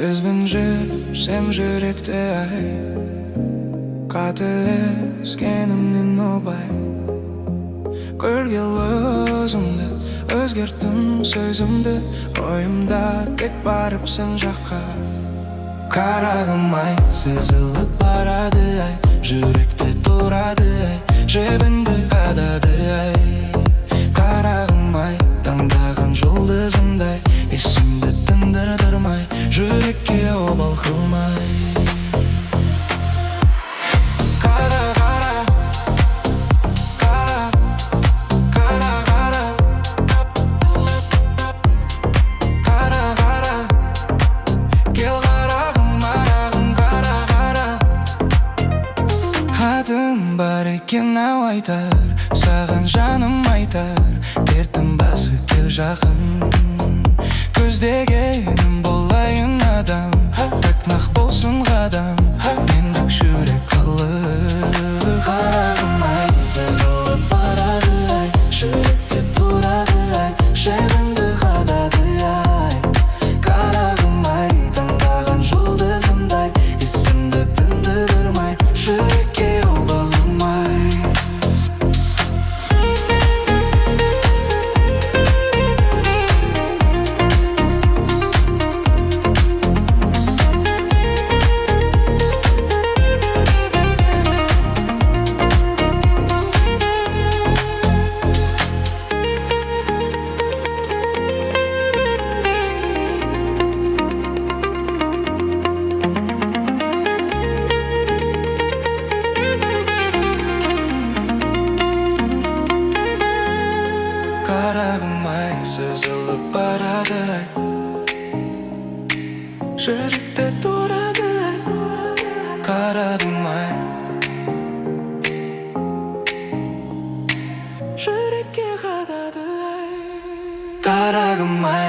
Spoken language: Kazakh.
Сізбен жүрсем жүректе ай, қателескенімнен обай. Көргел өзімді, өзгерттім сөзімді, ойымда тек барып сен жаққа. Қарағым ай, сезіліп барады ай, жүректе тұрады ай, жебінді қадады ай. Қарағым ай, таңдаған жұлдызымдай, есімді тындырдырмай, жүрекке обал қылмай. Адым бар екен ау айтар, саған жаным айтар, дертім басы кел жақын. Көздегенім болайын адам, тақнақ болсын қадам, мендік жүрек қалып. Қарағым ай, сезіліп барады ай, жүректе тұрады ай, жебінді қадады ай. Қарағым ай, таңдаған жұлдызымдай, есімді тындырмай, жүрекке обалымай. Қарағым ай, сезіліп барады ай, жүректе тұрады ай. Қарағым ай, жүрекке қадады ай. Қарағым ай.